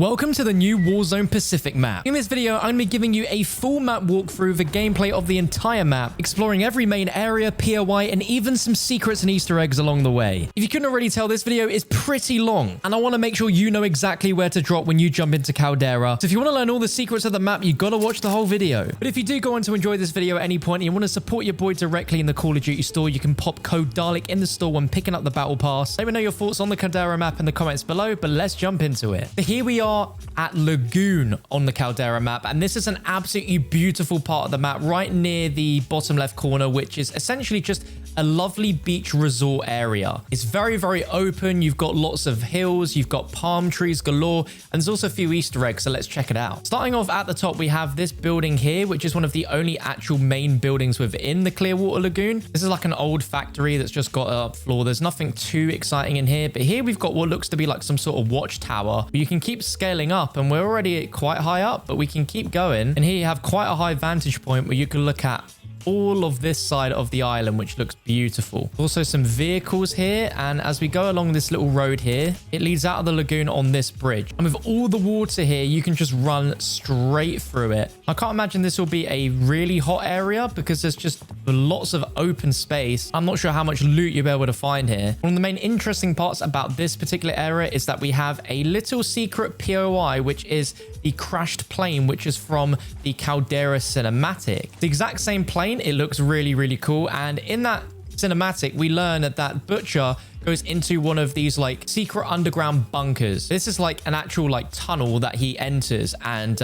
Welcome to the new Warzone Pacific map. In this video, I'm going to be giving you a full map walkthrough, the gameplay of the entire map, exploring every main area, POI, and even some secrets and Easter eggs along the way. If you couldn't already tell, this video is pretty long, and I want to make sure you know exactly where to drop when you jump into Caldera. So if you want to learn all the secrets of the map, you got to watch the whole video. But if you do go on to enjoy this video at any point and you want to support your boy directly in the Call of Duty store, you can pop code Dalek in the store when picking up the battle pass. Let me know your thoughts on the Caldera map in the comments below, but let's jump into it. So here we are at Lagoon on the Caldera map, and this is an absolutely beautiful part of the map right near the bottom left corner, which is essentially just a lovely beach resort area. It's very, very open. You've got lots of hills, you've got palm trees galore, and there's also a few Easter eggs, so let's check it out. Starting off at the top, we have this building here, which is one of the only actual main buildings within the Clearwater Lagoon. This is like an old factory that's just got a floor. There's nothing too exciting in here, but here we've got what looks to be like some sort of watchtower. You can keep scaling up, and we're already quite high up, but we can keep going. And here you have quite a high vantage point where you can look at all of this side of the island, which looks beautiful. Also some vehicles here, and as we go along this little road here, it leads out of the lagoon on this bridge, and with all the water here, you can just run straight through it. I can't imagine this will be a really hot area because there's just lots of open space. I'm not sure how much loot you'll be able to find here. One of the main interesting parts about this particular area is that we have a little secret POI, which is the crashed plane, which is from the Caldera cinematic. The exact same plane. It looks really, really cool. And in that cinematic, we learn that Butcher goes into one of these like secret underground bunkers. This is like an actual like tunnel that he enters, and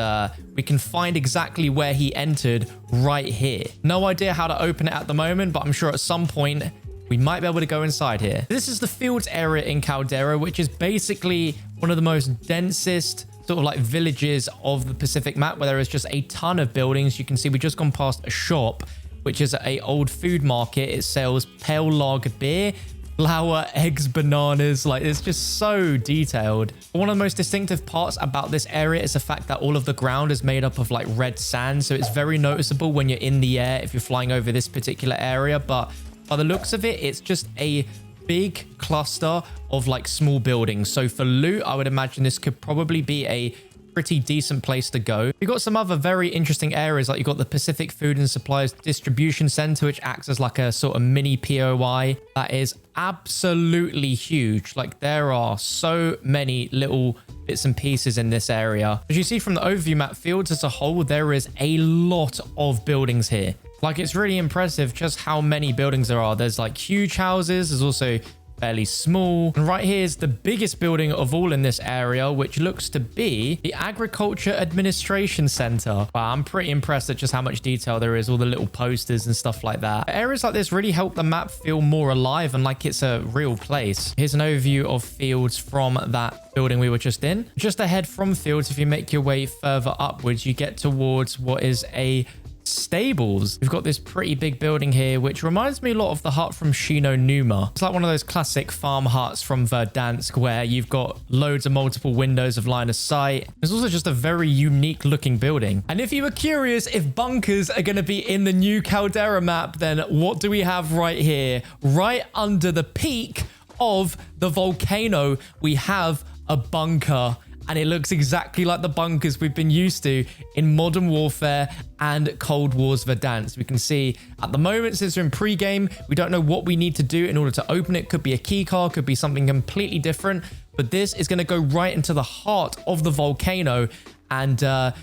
we can find exactly where he entered right here. No idea how to open it at the moment, but I'm sure at some point we might be able to go inside here. This is the fields area in Caldera, which is basically one of the most densest sort of like villages of the Pacific map, where there is just a ton of buildings. You can see we just gone past a shop, which is a old food market. It sells pale lager beer, flour, eggs, bananas. Like, it's just so detailed. One of the most distinctive parts about this area is the fact that all of the ground is made up of like red sand. So it's very noticeable when you're in the air if you're flying over this particular area. But by the looks of it, it's just a big cluster of like small buildings. So for loot, I would imagine this could probably be a pretty decent place to go. We've got some other very interesting areas, like you've got the Pacific Food and Supplies Distribution Center, which acts as like a sort of mini POI that is absolutely huge. Like, there are so many little bits and pieces in this area. As you see from the overview map, fields as a whole, there is a lot of buildings here. Like, it's really impressive just how many buildings there are. There's like huge houses. There's also fairly small. And right here is the biggest building of all in this area, which looks to be the Agriculture Administration Center. Wow, I'm pretty impressed at just how much detail there is, all the little posters and stuff like that. Areas like this really help the map feel more alive and like it's a real place. Here's an overview of fields from that building we were just in. Just ahead from fields, if you make your way further upwards, you get towards what is a stables. We've got this pretty big building here, which reminds me a lot of the hut from Shino Numa. It's like one of those classic farm huts from Verdansk, where you've got loads of multiple windows of line of sight. It's also just a very unique looking building. And if you were curious if bunkers are going to be in the new Caldera map, then what do we have right here? Right under the peak of the volcano, we have a bunker. And it looks exactly like the bunkers we've been used to in Modern Warfare and Cold War's Verdansk. We can see at the moment, since we're in pre-game, we don't know what we need to do in order to open it. Could be a key card, could be something completely different. But this is going to go right into the heart of the volcano. And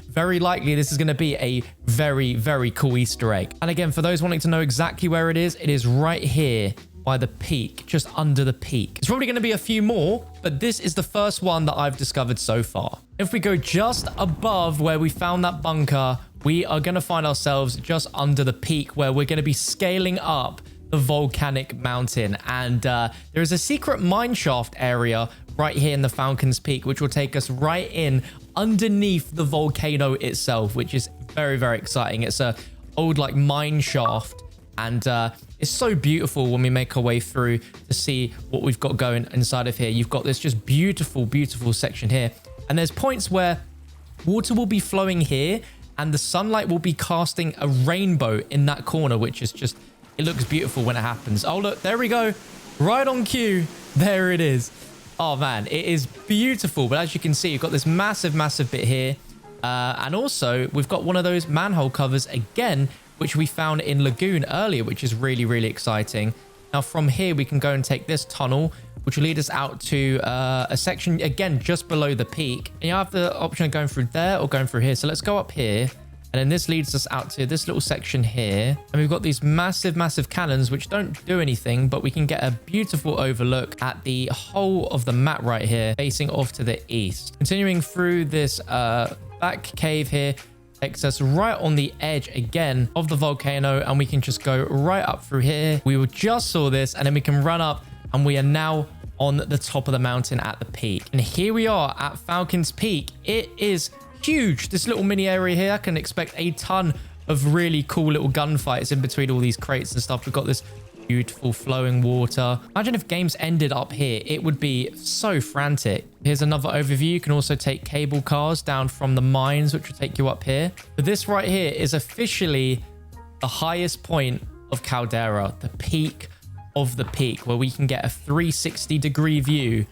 very likely this is going to be a very, very cool Easter egg. And again, for those wanting to know exactly where it is right here by the peak, just under the peak. It's probably going to be a few more, but this is the first one that I've discovered so far. If we go just above where we found that bunker, we are going to find ourselves just under the peak, where we're going to be scaling up the volcanic mountain. And there is a secret mine shaft area right here in the Falcon's Peak, which will take us right in underneath the volcano itself, which is very, very exciting. It's a old like mine shaft, and it's so beautiful when we make our way through to see what we've got going inside of here. You've got this just beautiful, beautiful section here. And there's points where water will be flowing here and the sunlight will be casting a rainbow in that corner, which is just, it looks beautiful when it happens. Oh, look, there we go. Right on cue. There it is. Oh man, it is beautiful. But as you can see, you've got this massive, massive bit here. And also, we've got one of those manhole covers again, which we found in Lagoon earlier, which is really, really exciting. Now, from here, we can go and take this tunnel, which will lead us out to a section, again, just below the peak. And you have the option of going through there or going through here. So let's go up here. And then this leads us out to this little section here. And we've got these massive, massive cannons, which don't do anything, but we can get a beautiful overlook at the whole of the map right here, facing off to the east. Continuing through this back cave here, takes us right on the edge again of the volcano, and we can just go right up through here. We just saw this, and then we can run up, and we are now on the top of the mountain at the peak. And here we are at Falcon's Peak. It is huge. This little mini area here, I can expect a ton of really cool little gunfights in between all these crates and stuff. We've got this beautiful flowing water. Imagine if games ended up here. It would be so frantic. Here's another overview. You can also take cable cars down from the mines, which will take you up here. But this right here is officially the highest point of Caldera, the peak of the peak, where we can get a 360-degree view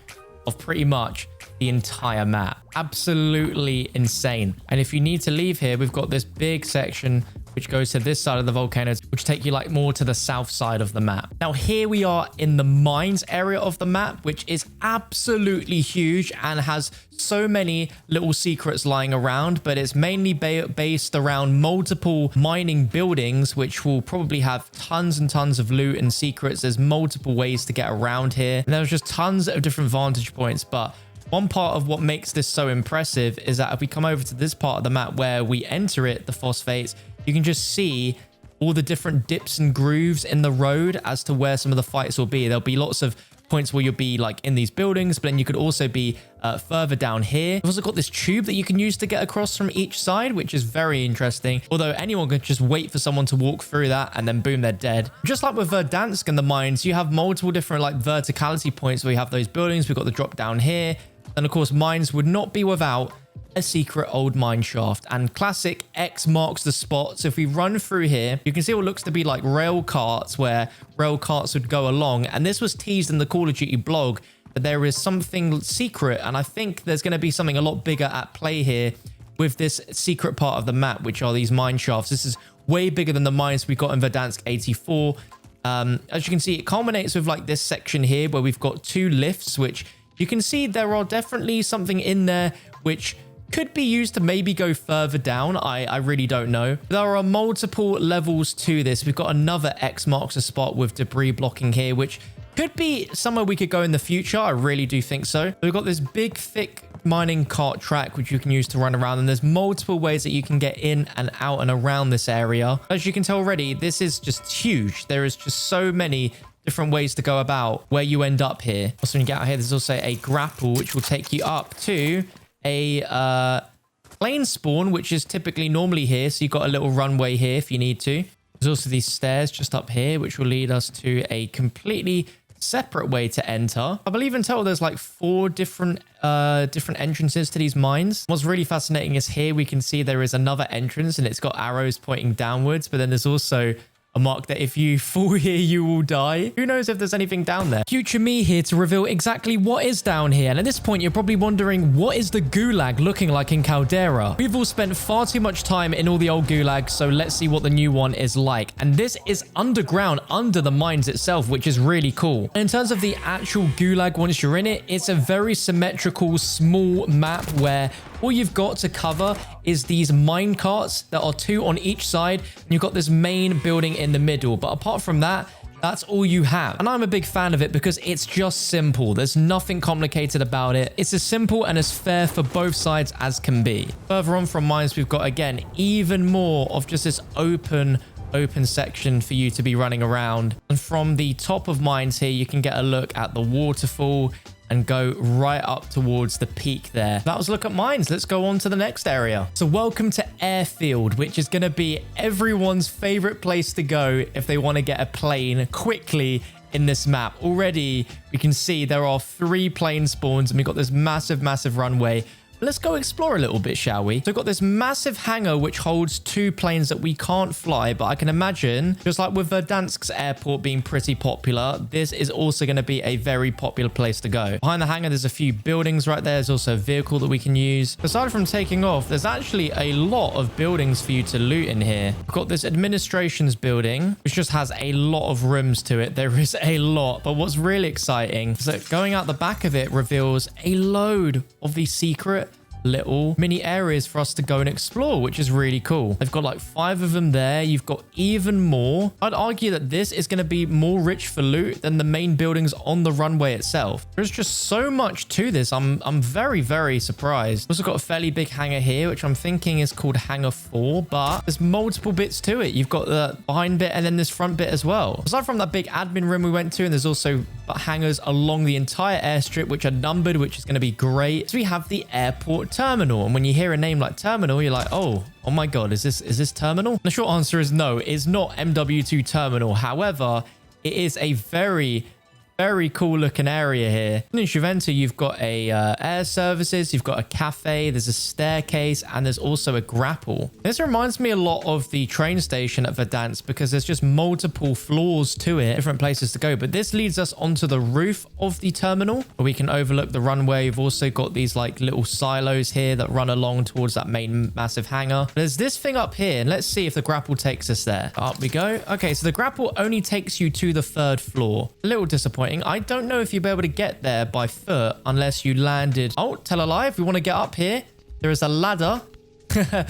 of pretty much the entire map. Absolutely insane. And if you need to leave here, we've got this big section which goes to this side of the volcanoes, which take you like more to the south side of the map. Now here we are in the mines area of the map, which is absolutely huge and has so many little secrets lying around, but it's mainly based around multiple mining buildings, which will probably have tons and tons of loot and secrets. There's multiple ways to get around here, and there's just tons of different vantage points. But one part of what makes this so impressive is that if we come over to this part of the map where we enter it, the phosphates, you can just see all the different dips and grooves in the road as to where some of the fights will be. There'll be lots of points where you'll be like in these buildings, but then you could also be further down here. We've also got this tube that you can use to get across from each side, which is very interesting. Although anyone could just wait for someone to walk through that and then boom, they're dead. Just like with Verdansk and the mines, you have multiple different like verticality points where you have those buildings. We've got the drop down here. And of course, mines would not be without a secret old mine shaft, and classic X marks the spot. So if we run through here, you can see what looks to be like rail carts, where rail carts would go along. And this was teased in the Call of Duty blog that there is something secret, and I think there's going to be something a lot bigger at play here with this secret part of the map, which are these mine shafts. This is way bigger than the mines we got in Verdansk 84. As you can see, it culminates with like this section here where we've got two lifts, which you can see there are definitely something in there which could be used to maybe go further down. I really don't know. There are multiple levels to this. We've got another X marks a spot with debris blocking here, which could be somewhere we could go in the future. I really do think so. We've got this big, thick mining cart track, which you can use to run around. And there's multiple ways that you can get in and out and around this area. As you can tell already, this is just huge. There is just so many different ways to go about where you end up here. Also, when you get out here, there's also a grapple, which will take you up to a plane spawn, which is typically normally here. So you've got a little runway here if you need to. There's also these stairs just up here, which will lead us to a completely separate way to enter. I believe in total there's like 4 different entrances to these mines. What's really fascinating is here we can see there is another entrance, and it's got arrows pointing downwards, but then there's also a mark that if you fall here, you will die. Who knows if there's anything down there? Future me here to reveal exactly what is down here. And at this point, you're probably wondering, what is the gulag looking like in Caldera? We've all spent far too much time in all the old gulags, so let's see what the new one is like. And this is underground, under the mines itself, which is really cool. And in terms of the actual gulag, once you're in it, it's a very symmetrical, small map where all you've got to cover is these mine carts that are 2 on each side, and you've got this main building in the middle. But apart from that, that's all you have. And I'm a big fan of it because it's just simple. There's nothing complicated about it. It's as simple and as fair for both sides as can be. Further on from mines, we've got, again, even more of just this open section for you to be running around. And from the top of mines here, you can get a look at the waterfall and go right up towards the peak there. That was a look at mines. Let's go on to the next area. So welcome to Airfield, which is going to be everyone's favorite place to go if they want to get a plane quickly in this map. Already, we can see there are 3 plane spawns, and we've got this massive runway Let's go explore a little bit, shall we? So we've got this massive hangar which holds 2 planes that we can't fly, but I can imagine, just like with Verdansk's airport being pretty popular, this is also going to be a very popular place to go. Behind the hangar, there's a few buildings right there. There's also a vehicle that we can use. Aside from taking off, there's actually a lot of buildings for you to loot in here. We've got this administrations building, which just has a lot of rooms to it. There is a lot, but what's really exciting is that going out the back of it reveals a load of these secret little mini areas for us to go and explore, which is really cool. They've got like 5 of them there. You've got even more. I'd argue that this is going to be more rich for loot than the main buildings on the runway itself. There's just so much to this. I'm very, very surprised. Also got a fairly big hangar here, which I'm thinking is called hangar 4, but there's multiple bits to it. You've got the behind bit and then this front bit as well. Aside from that big admin room we went to, and there's also hangars along the entire airstrip, which are numbered, which is going to be great. So we have the airport terminal, and when you hear a name like terminal, you're like, oh my god, is this terminal? The short answer is no, it's not MW2 terminal. However, it is a very cool looking area here. Once you enter, you've got a air services, you've got a cafe, there's a staircase, and there's also a grapple. This reminds me a lot of the train station at Verdansk because there's just multiple floors to it, different places to go. But this leads us onto the roof of the terminal where we can overlook the runway. We've also got these like little silos here that run along towards that main massive hangar. There's this thing up here, and let's see if the grapple takes us there. Up we go. Okay, so the grapple only takes you to the 3rd floor. A little disappointing. I don't know if you'll be able to get there by foot unless you landed. Oh, tell a lie. If we want to get up here, there is a ladder. So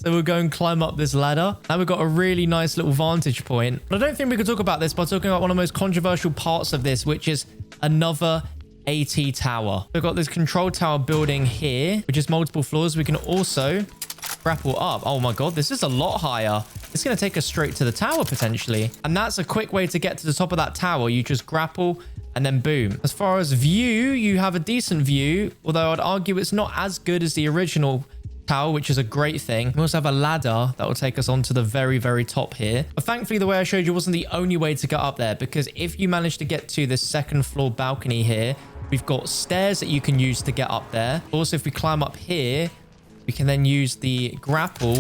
we'll go and climb up this ladder. Now we've got a really nice little vantage point. But I don't think we could talk about this by talking about one of the most controversial parts of this, which is another AT tower. We've got this control tower building here, which is multiple floors. We can also grapple up. Oh my god, this is a lot higher. It's going to take us straight to the tower potentially. And that's a quick way to get to the top of that tower. You just grapple and then boom. As far as view, you have a decent view, although I'd argue it's not as good as the original tower, which is a great thing. We also have a ladder that will take us onto the very top here. But thankfully, the way I showed you wasn't the only way to get up there, because if you manage to get to this 2nd floor balcony here, we've got stairs that you can use to get up there. Also, if we climb up here, we can then use the grapple,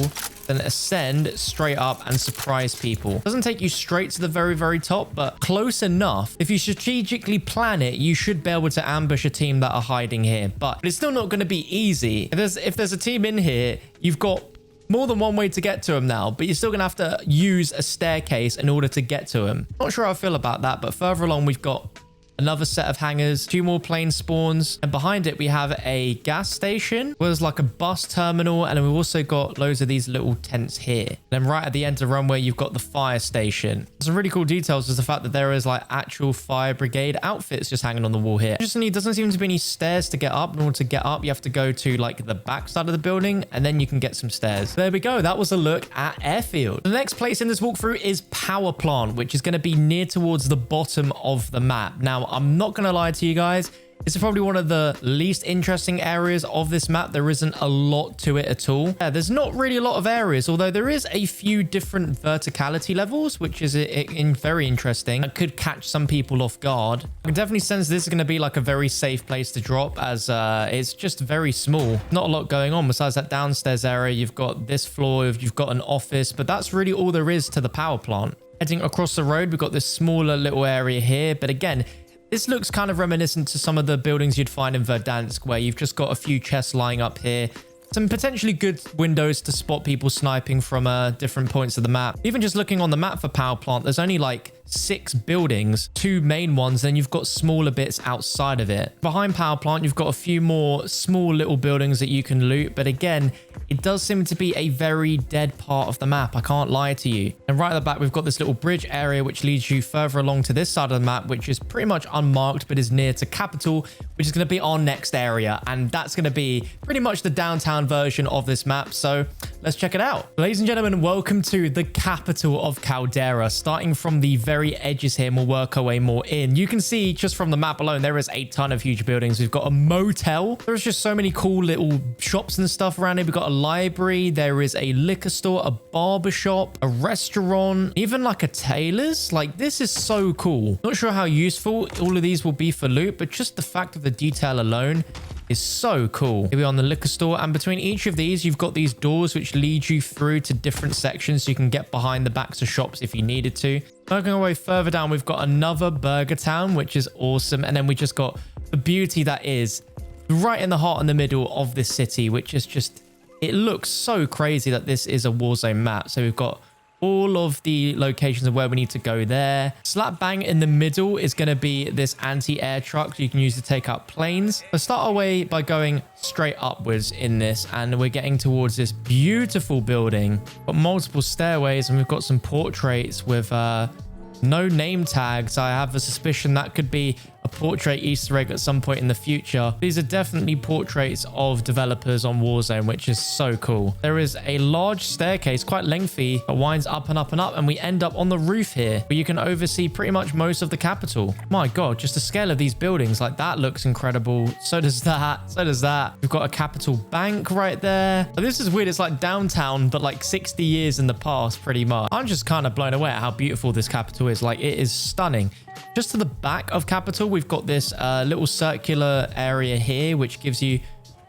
then ascend straight up and surprise people. It doesn't take you straight to the very top, but close enough. If you strategically plan it, you should be able to ambush a team that are hiding here. But it's still not going to be easy. If there's a team in here, you've got more than one way to get to them now, but you're still going to have to use a staircase in order to get to them. Not sure how I feel about that, but further along, we've got another set of hangars, 2 more plane spawns, and behind it we have a gas station. There's like a bus terminal, and then we've also got loads of these little tents here. And then right at the end of the runway, you've got the fire station. Some really cool details is the fact that there is like actual fire brigade outfits just hanging on the wall here. Interestingly, doesn't seem to be any stairs to get up. In order to get up, you have to go to like the back side of the building, and then you can get some stairs. There we go. That was a look at Airfield. The next place in this walkthrough is power plant, which is going to be near towards the bottom of the map. Now, I'm not going to lie to you guys. This is probably one of the least interesting areas of this map. There isn't a lot to it at all. Yeah, there's not really a lot of areas, although there is a few different verticality levels, which is very interesting. It could catch some people off guard. I can definitely sense this is going to be like a very safe place to drop, as it's just very small. Not a lot going on besides that downstairs area. You've got this floor, you've got an office, but that's really all there is to the power plant. Heading across the road, we've got this smaller little area here, but again, this looks kind of reminiscent to some of the buildings you'd find in Verdansk, where you've just got a few chests lying up here. Some potentially good windows to spot people sniping from different points of the map. Even just looking on the map for power plant, there's only like 6 buildings, 2 main ones, then you've got smaller bits outside of it. Behind power plant, you've got a few more small little buildings that you can loot, but again, it does seem to be a very dead part of the map. I can't lie to you. And right at the back, we've got this little bridge area, which leads you further along to this side of the map, which is pretty much unmarked, but is near to Capital, which is going to be our next area. And that's going to be pretty much the downtown version of this map. So let's check it out. Ladies and gentlemen, welcome to the capital of Caldera. Starting from the very edges here, and we'll work our way more in. You can see just from the map alone, there is a ton of huge buildings. We've got a motel. There's just so many cool little shops and stuff around here. We've got a library. There is a liquor store, a barber shop, a restaurant, even like a tailor's. Like, this is so cool. Not sure how useful all of these will be for loot, but just the fact of the detail alone is so cool. Here we are on the liquor store, and between each of these, you've got these doors which lead you through to different sections so you can get behind the backs of shops if you needed to. Working our way further down, we've got another burger town, which is awesome. And then we just got the beauty that is right in the heart and the middle of this city, which is just, it looks so crazy that this is a Warzone map. So we've got all of the locations of where we need to go there. Slap bang in the middle is going to be this anti-air truck you can use to take out planes. Let's start our way by going straight upwards in this, and we're getting towards this beautiful building. Got multiple stairways, and we've got some portraits with no name tags. I have a suspicion that could be a portrait Easter egg at some point in the future. These are definitely portraits of developers on Warzone, which is so cool. There is a large staircase, quite lengthy, that winds up and up and up, and we end up on the roof here, where you can oversee pretty much most of the capital. My God, just the scale of these buildings, like that looks incredible. So does that. So does that. We've got a Capital Bank right there. This is weird. It's like downtown, but like 60 years in the past, pretty much. I'm just kind of blown away at how beautiful this capital is. Like, it is stunning. Just to the back of Capital, we've got this little circular area here, which gives you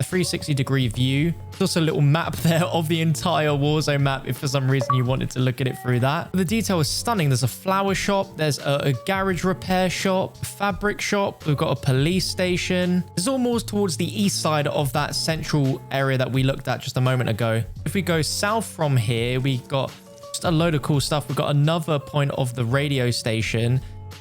a 360-degree view. There's also a little map there of the entire Warzone map if for some reason you wanted to look at it through that. The detail is stunning. There's a flower shop. There's a garage repair shop, a fabric shop. We've got a police station. This is all more towards the east side of that central area that we looked at just a moment ago. If we go south from here, we got just a load of cool stuff. We've got another point of the radio station.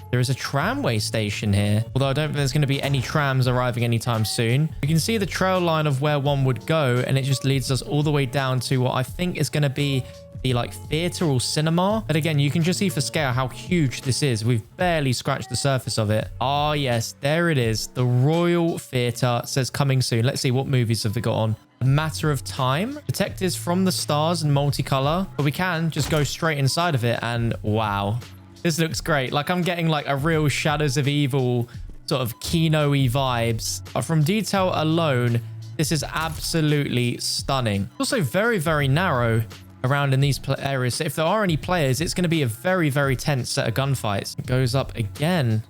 There is a tramway station here, although I don't think there's going to be any trams arriving anytime soon. You can see the trail line of where one would go, and it just leads us all the way down to what I think is going to be the like theater or cinema. But again, you can just see for scale how huge this is. We've barely scratched the surface of it. Ah, yes, there it is. The Royal Theater says coming soon. Let's see, what movies have they got on? A Matter of Time, Detectives from the Stars and Multicolor. But we can just go straight inside of it, and wow. This looks great. Like, I'm getting like a real Shadows of Evil sort of Kino-y vibes. But from detail alone, this is absolutely stunning. Also very, very narrow around in these areas. So if there are any players, it's going to be a very, very tense set of gunfights. It goes up again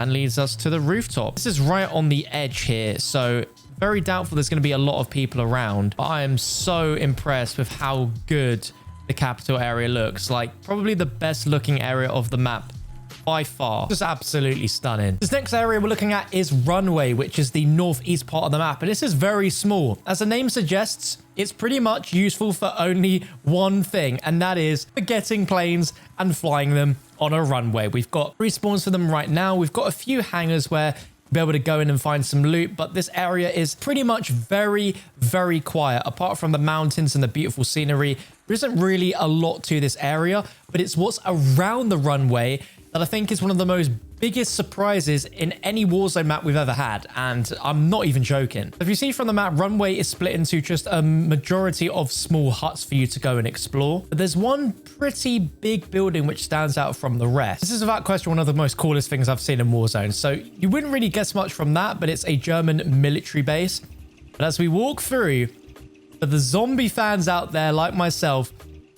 and leads us to the rooftop. This is right on the edge here. So very doubtful there's going to be a lot of people around. But I am so impressed with how good the capital area looks. Like, probably the best looking area of the map by far. Just absolutely stunning. This next area we're looking at is Runway, which is the northeast part of the map, and this is very small. As the name suggests, it's pretty much useful for only one thing, and that is for getting planes and flying them on a runway. We've got respawns for them right now. We've got a few hangars where be able to go in and find some loot, but this area is pretty much very, very quiet. Apart from the mountains and the beautiful scenery, there isn't really a lot to this area, but it's what's around the runway that I think is one of the most biggest surprises in any Warzone map we've ever had, and I'm not even joking. If you see from the map, Runway is split into just a majority of small huts for you to go and explore. But there's one pretty big building which stands out from the rest. This is without question one of the most coolest things I've seen in Warzone. So you wouldn't really guess much from that, but it's a German military base. But as we walk through, for the zombie fans out there like myself,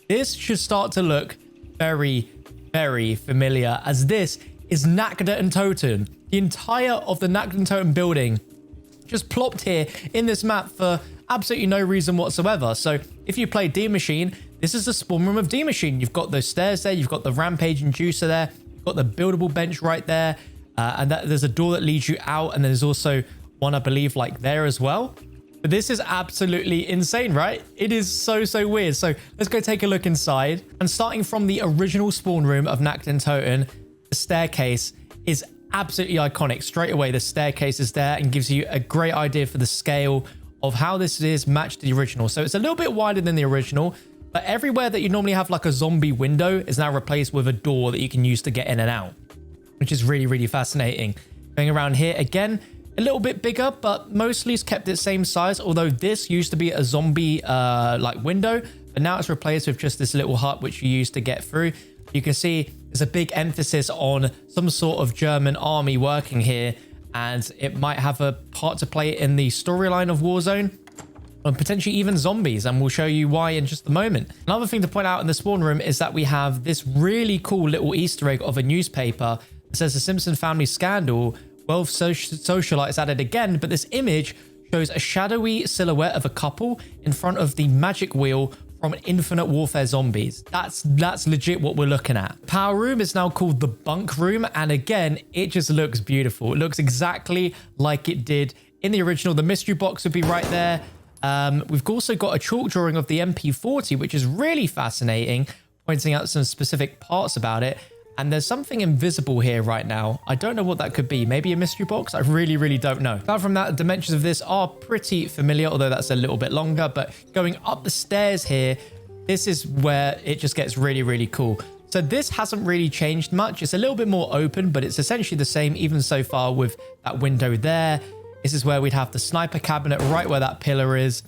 this should start to look very, very familiar, as this is Nackda and Toten. The entire of the Nackda and Toten building just plopped here in this map for absolutely no reason whatsoever. So if you play D Machine, this is the spawn room of D Machine. You've got those stairs there, you've got the rampage inducer there, you've got the buildable bench right there, and there's a door that leads you out, and there's also one, I believe, like there as well. But this is absolutely insane, right? It is so, so weird. So let's go take a look inside. And starting from the original spawn room of Nackda and Toten, the staircase is absolutely iconic. Straight away, the staircase is there and gives you a great idea for the scale of how this is matched to the original. So it's a little bit wider than the original, but everywhere that you normally have like a zombie window is now replaced with a door that you can use to get in and out, which is really, really fascinating. Going around here again, a little bit bigger, but mostly it's kept its same size. Although this used to be a zombie like window, but now it's replaced with just this little hut, which you use to get through. You can see there's a big emphasis on some sort of German army working here, and it might have a part to play in the storyline of Warzone, and potentially even zombies, and we'll show you why in just a moment. Another thing to point out in the spawn room is that we have this really cool little Easter egg of a newspaper that says the Simpson family scandal. 12 socialites added again, but this image shows a shadowy silhouette of a couple in front of the magic wheel from Infinite Warfare Zombies. That's legit what we're looking at. Power room is now called the bunk room, and again, it just looks beautiful. It looks exactly like it did in the original. The mystery box would be right there. We've also got a chalk drawing of the MP40, which is really fascinating, pointing out some specific parts about it. And there's something invisible here right now. I don't know what that could be. Maybe a mystery box? I really don't know. Apart from that, the dimensions of this are pretty familiar, although that's a little bit longer. But going up the stairs here, this is where it just gets really cool. So this hasn't really changed much. It's a little bit more open, but it's essentially the same even so far with that window there. This is where we'd have the sniper cabinet right where that pillar is.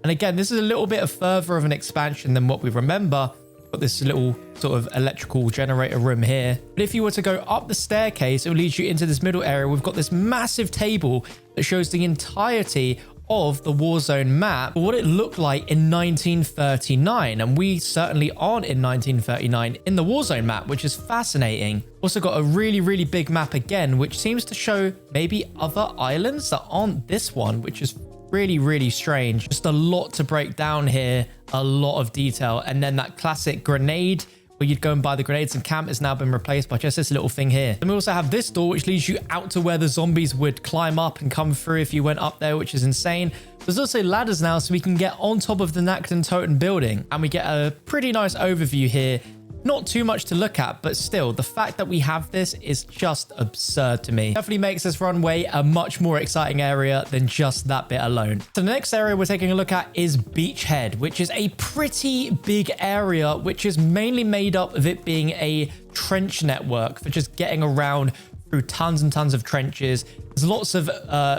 And again, this is a little bit further of an expansion than what we remember. Got this little sort of electrical generator room here. But if you were to go up the staircase, it will lead you into this middle area. We've got this massive table that shows the entirety of the Warzone map, what it looked like in 1939. And we certainly aren't in 1939 in the Warzone map, which is fascinating. Also got a really big map again, which seems to show maybe other islands that aren't this one, which is really strange. Just a lot to break down here, a lot of detail. And then that classic grenade where you'd go and buy the grenades and camp has now been replaced by just this little thing here. Then we also have this door, which leads you out to where the zombies would climb up and come through if you went up there, which is insane. There's also ladders now, so we can get on top of the Nakton Totem building. And we get a pretty nice overview here. Not too much to look at, but still, the fact that we have this is just absurd to me. Definitely makes this runway a much more exciting area than just that bit alone. So the next area we're taking a look at is Beachhead, which is a pretty big area, which is mainly made up of it being a trench network for just getting around through tons and tons of trenches. There's lots of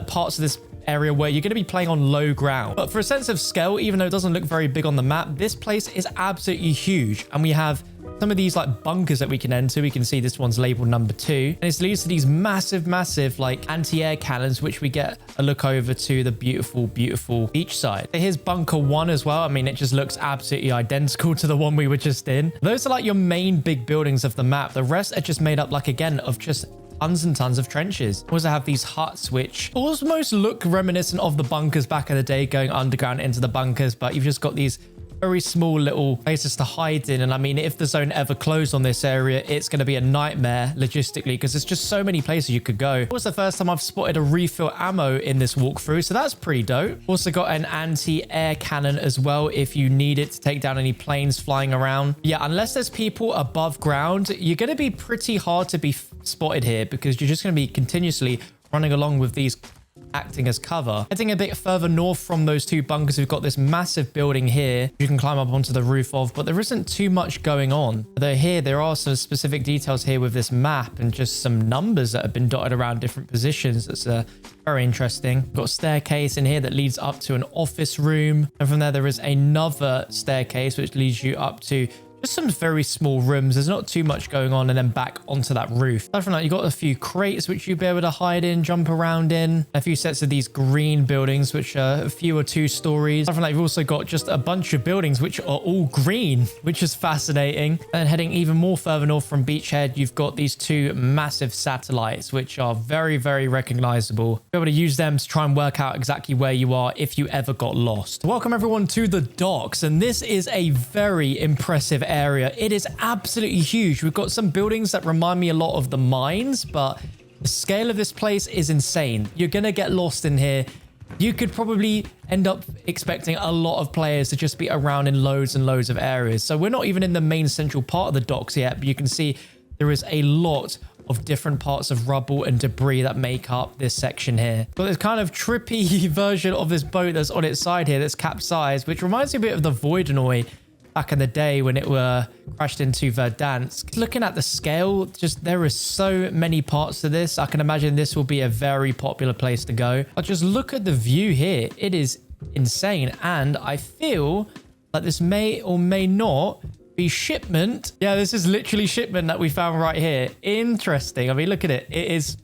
parts of this area where you're going to be playing on low ground. But for a sense of scale, even though it doesn't look very big on the map, this place is absolutely huge. And we have some of these like bunkers that we can enter. We can see this one's labeled number 2. And it leads to these massive like anti-air cannons, which we get a look over to the beautiful beach side. Here's bunker 1 as well. I mean, it just looks absolutely identical to the one we were just in. Those are like your main big buildings of the map. The rest are just made up, like, again, of just tons and tons of trenches. We also have these huts, which almost look reminiscent of the bunkers back in the day, going underground into the bunkers, but you've just got these very small little places to hide in. And I mean, if the zone ever closed on this area, it's going to be a nightmare logistically because there's just so many places you could go. It was the first time I've spotted a refill ammo in this walkthrough, so that's pretty dope. Also got an anti-air cannon as well if you need it to take down any planes flying around. Yeah, unless there's people above ground, you're going to be pretty hard to be spotted here because you're just going to be continuously running along with these acting as cover. Heading a bit further north from those two bunkers, we've got this massive building here you can climb up onto the roof of, but there isn't too much going on. Although here there are some specific details here with this map and just some numbers that have been dotted around different positions. That's very interesting. We've got a staircase in here that leads up to an office room, and from there is another staircase which leads you up to just some very small rooms. There's not too much going on, and then back onto that roof. Aside from that, you've got a few crates which you'll be able to hide in, jump around in. A few sets of these green buildings, which are a few or 2 stories. Aside from that, you've also got just a bunch of buildings which are all green, which is fascinating. And heading even more further north from Beachhead, you've got these 2 massive satellites, which are very recognizable. You'll be able to use them to try and work out exactly where you are if you ever got lost. Welcome everyone to the docks, and this is a very impressive area. It is absolutely huge. We've got some buildings that remind me a lot of the mines, but the scale of this place is insane. You're gonna get lost in here. You could probably end up expecting a lot of players to just be around in loads and loads of areas. So we're not even in the main central part of the docks yet, but you can see there is a lot of different parts of rubble and debris that make up this section here. But this kind of trippy version of this boat that's on its side here that's capsized, which reminds me a bit of the Voidenoy back in the day when it were crashed into Verdansk. Looking at the scale, just there are so many parts to this. I can imagine this will be a very popular place to go. But just look at the view here. It is insane. And I feel like this may or may not be shipment. Yeah, this is literally shipment that we found right here. Interesting. I mean, look at it. It is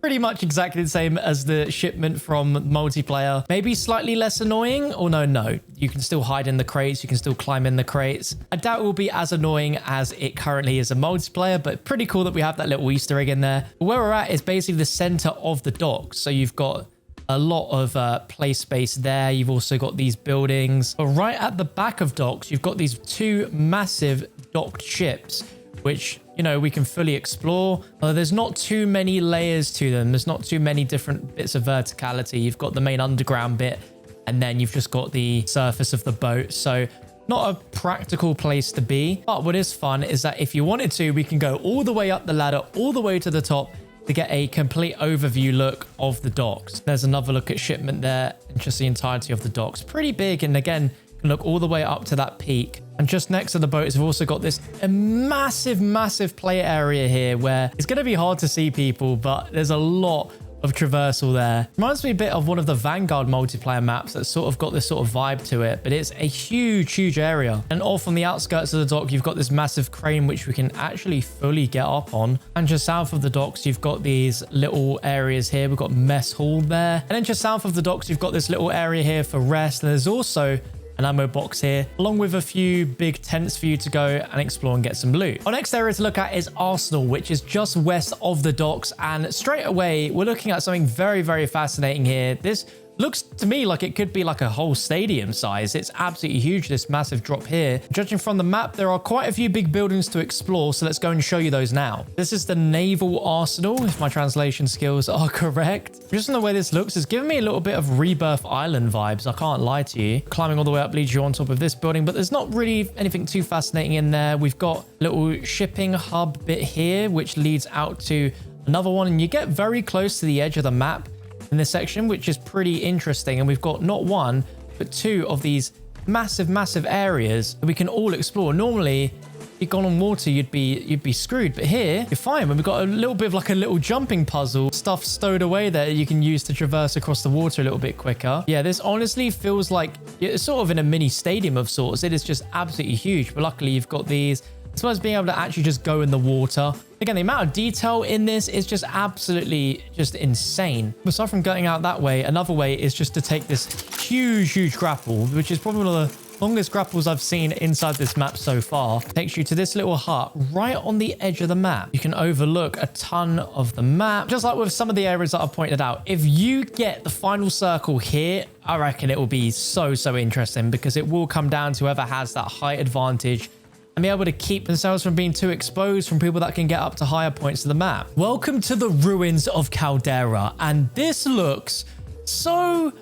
pretty much exactly the same as the shipment from multiplayer. Maybe slightly less annoying, or no. You can still hide in the crates. You can still climb in the crates. I doubt it will be as annoying as it currently is in multiplayer, but pretty cool that we have that little Easter egg in there. Where we're at is basically the center of the dock. So you've got a lot of play space there. You've also got these buildings. But right at the back of docks, you've got these two massive docked ships, which, you know, we can fully explore. There's not too many layers to them. There's not too many different bits of verticality. You've got the main underground bit, and then you've just got the surface of the boat. So not a practical place to be. But what is fun is that if you wanted to, we can go all the way up the ladder, all the way to the top to get a complete overview look of the docks. There's another look at shipment there and just the entirety of the docks. Pretty big, and again, you can look all the way up to that peak. And just next to the boats, we've also got this massive play area here where it's going to be hard to see people, but there's a lot of traversal there. Reminds me a bit of one of the Vanguard multiplayer maps that sort of got this sort of vibe to it, but it's a huge area. And off on the outskirts of the dock, you've got this massive crane, which we can actually fully get up on. And just south of the docks, you've got these little areas here. We've got mess hall there. And then just south of the docks, you've got this little area here for rest. And there's also an ammo box here, along with a few big tents for you to go and explore and get some loot. Our next area to look at is Arsenal, which is just west of the docks. And straight away, we're looking at something very fascinating here. This looks to me like it could be like a whole stadium size. It's absolutely huge, this massive drop here. Judging from the map, there are quite a few big buildings to explore, so let's go and show you those now. This is the Naval Arsenal, if my translation skills are correct. Just in the way this looks, it's giving me a little bit of Rebirth Island vibes, I can't lie to you. Climbing all the way up leads you on top of this building, but there's not really anything too fascinating in there. We've got a little shipping hub bit here, which leads out to another one, and you get very close to the edge of the map in this section, which is pretty interesting. And we've got not one, but two of these massive areas that we can all explore. Normally, if you'd gone on water, you'd be screwed. But here, you're fine. We've got a little bit of like a little jumping puzzle, stuff stowed away there you can use to traverse across the water a little bit quicker. Yeah, this honestly feels like it's sort of in a mini stadium of sorts. It is just absolutely huge. But luckily, you've got these, as well as being able to actually just go in the water. Again, the amount of detail in this is just absolutely just insane. Aside from going out that way, another way is just to take this huge grapple, which is probably one of the longest grapples I've seen inside this map so far. Takes you to this little hut right on the edge of the map. You can overlook a ton of the map, just like with some of the areas that I've pointed out. If you get the final circle here, I reckon it will be so interesting, because it will come down to whoever has that height advantage and be able to keep themselves from being too exposed from people that can get up to higher points of the map. Welcome to the ruins of Caldera, and this looks so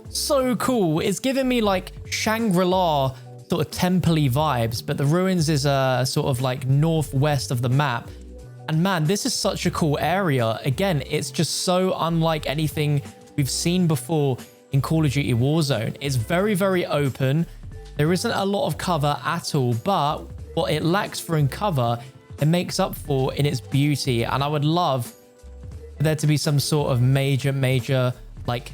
cool. It's giving me like Shangri-La sort of temple-y vibes, but the ruins is sort of like northwest of the map. And man, this is such a cool area. Again, it's just so unlike anything we've seen before in Call of Duty Warzone. It's very open. There isn't a lot of cover at all, but what it lacks for in cover, it makes up for in its beauty. And I would love for there to be some sort of major like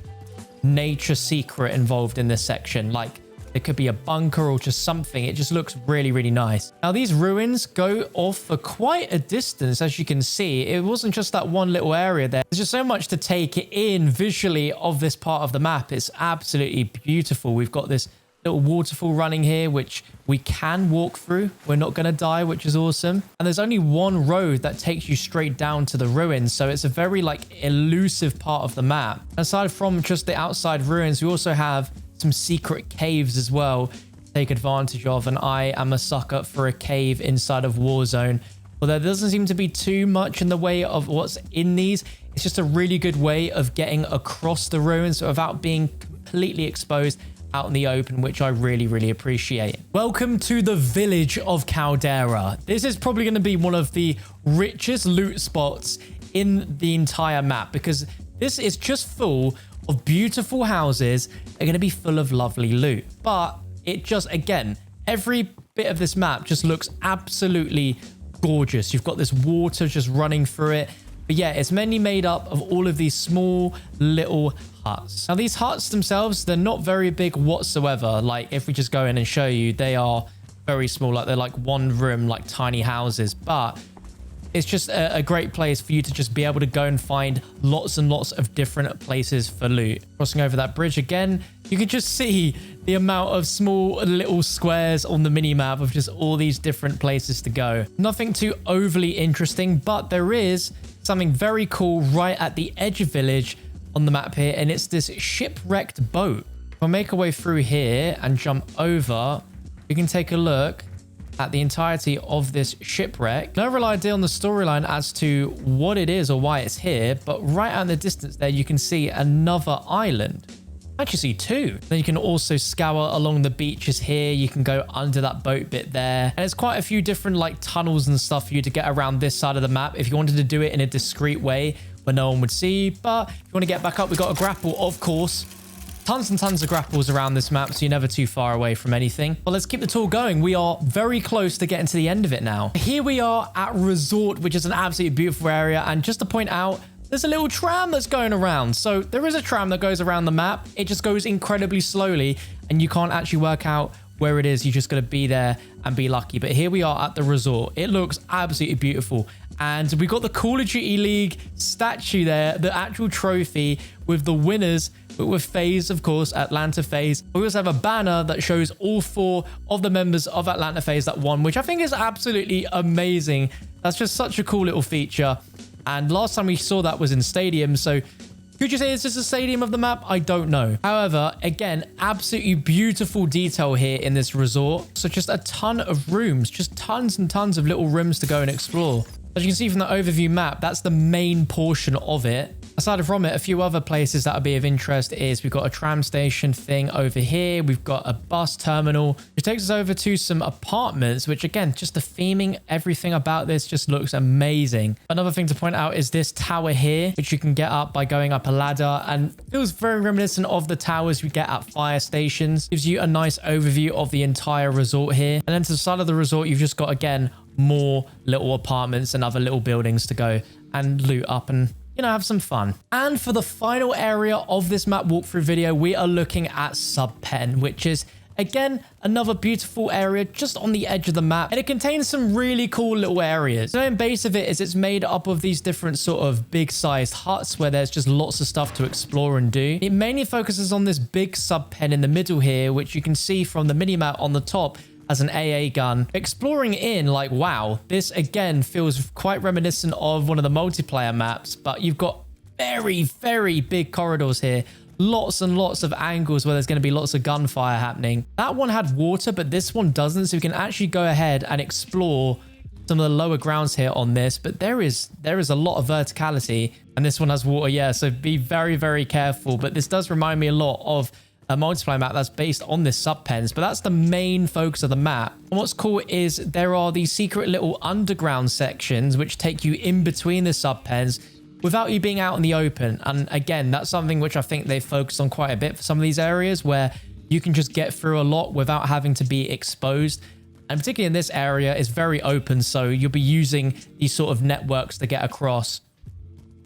nature secret involved in this section. Like there could be a bunker or just something. It just looks really nice. Now these ruins go off for quite a distance, as you can see. It wasn't just that one little area there. There's just so much to take in visually of this part of the map. It's absolutely beautiful. We've got this little waterfall running here, which we can walk through. We're not going to die, which is awesome. And there's only one road that takes you straight down to the ruins. So it's a very like elusive part of the map. Aside from just the outside ruins, we also have some secret caves as well to take advantage of. And I am a sucker for a cave inside of Warzone. Although there doesn't seem to be too much in the way of what's in these. It's just a really good way of getting across the ruins without being completely exposed out in the open, which I really appreciate. Welcome to the village of Caldera. This is probably going to be one of the richest loot spots in the entire map, because this is just full of beautiful houses. They're going to be full of lovely loot, but it just, again, every bit of this map just looks absolutely gorgeous. You've got this water just running through it. But yeah, it's mainly made up of all of these small little huts. Now these huts themselves, they're not very big whatsoever. Like if we just go in and show you, they are very small. Like they're like one room, like tiny houses. But it's just a great place for you to just be able to go and find lots and lots of different places for loot. Crossing over that bridge again, you can just see the amount of small little squares on the mini map of just all these different places to go. Nothing too overly interesting, but there is something very cool right at the edge of village on the map here, and it's this shipwrecked boat. We'll make our way through here and jump over. We can take a look at the entirety of this shipwreck. No real idea on the storyline as to what it is or why it's here, but right out in the distance there, you can see another island. Actually see two. Then you can also scour along the beaches here. You can go under that boat bit there. And there's quite a few different like tunnels and stuff for you to get around this side of the map if you wanted to do it in a discreet way where no one would see. But if you want to get back up, we've got a grapple, of course. Tons and tons of grapples around this map, so you're never too far away from anything. But let's keep the tour going. We are very close to getting to the end of it now. Here we are at Resort, which is an absolutely beautiful area. And just to point out, there's a little tram that's going around. So there is a tram that goes around the map. It just goes incredibly slowly and you can't actually work out where it is. You just got to be there and be lucky. But here we are at the resort. It looks absolutely beautiful. And we got the Call of Duty League statue there, the actual trophy with the winners, but with FaZe, of course, Atlanta FaZe. We also have a banner that shows all 4 of the members of Atlanta FaZe that won, which I think is absolutely amazing. That's just such a cool little feature. And last time we saw that was in Stadium. So could you say it's just a stadium of the map? I don't know. However, again, absolutely beautiful detail here in this resort. So just a ton of rooms, just tons and tons of little rooms to go and explore. As you can see from the overview map, that's the main portion of it. Aside from it, a few other places that would be of interest is we've got a tram station thing over here. We've got a bus terminal, which takes us over to some apartments, which again, just the theming, everything about this just looks amazing. Another thing to point out is this tower here, which you can get up by going up a ladder, and feels very reminiscent of the towers we get at fire stations. Gives you a nice overview of the entire resort here. And then to the side of the resort, you've just got, again, more little apartments and other little buildings to go and loot up and, you know, have some fun. And for the final area of this map walkthrough video, we are looking at Subpen, which is, again, another beautiful area just on the edge of the map. And it contains some really cool little areas. The main base of it is it's made up of these different sort of big-sized huts where there's just lots of stuff to explore and do. It mainly focuses on this big Subpen in the middle here, which you can see from the minimap on the top as an AA gun. Exploring in, like, wow, this again feels quite reminiscent of one of the multiplayer maps, but you've got very, very big corridors here. Lots and lots of angles where there's going to be lots of gunfire happening. That one had water, but this one doesn't, so we can actually go ahead and explore some of the lower grounds here on this, but there is a lot of verticality, and this one has water, yeah, so be very, very careful. But this does remind me a lot of a multiplayer map that's based on this Subpens, but that's the main focus of the map. And what's cool is there are these secret little underground sections which take you in between the Subpens without you being out in the open. And again, that's something which I think they focused on quite a bit for some of these areas, where you can just get through a lot without having to be exposed. And particularly in this area, it's very open, so you'll be using these sort of networks to get across.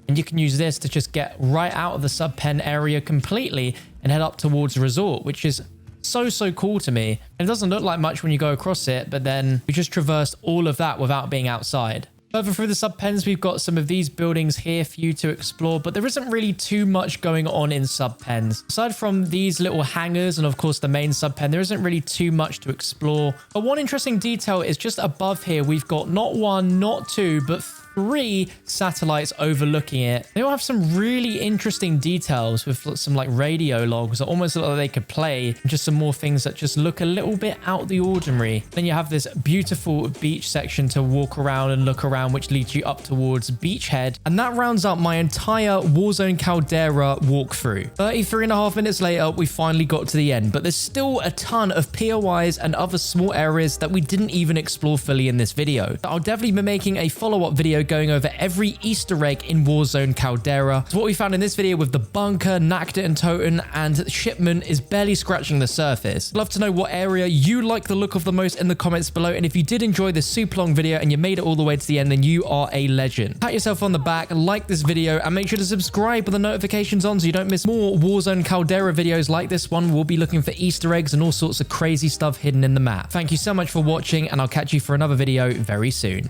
And you can use this to just get right out of the Subpen area completely and head up towards the resort, which is so cool to me. And it doesn't look like much when you go across it, but then we just traversed all of that without being outside. Further through the Subpens, we've got some of these buildings here for you to explore, but there isn't really too much going on in Subpens. Aside from these little hangars and of course the main Subpen, there isn't really too much to explore. But one interesting detail is just above here, we've got not one, not two, but 3 satellites overlooking it. They all have some really interesting details with some like radio logs that almost look like they could play, and just some more things that just look a little bit out of the ordinary. Then you have this beautiful beach section to walk around and look around, which leads you up towards Beachhead. And that rounds up my entire Warzone Caldera walkthrough. 33.5 minutes later, we finally got to the end, but there's still a ton of POIs and other small areas that we didn't even explore fully in this video. I'll definitely be making a follow-up video going over every Easter egg in Warzone Caldera. So what we found in this video with the bunker, Nakta and Toten, and shipment is barely scratching the surface. I'd love to know what area you like the look of the most in the comments below, and if you did enjoy this super long video and you made it all the way to the end, then you are a legend. Pat yourself on the back, like this video, and make sure to subscribe with the notifications on so you don't miss more Warzone Caldera videos like this one. We'll be looking for Easter eggs and all sorts of crazy stuff hidden in the map. Thank you so much for watching, and I'll catch you for another video very soon.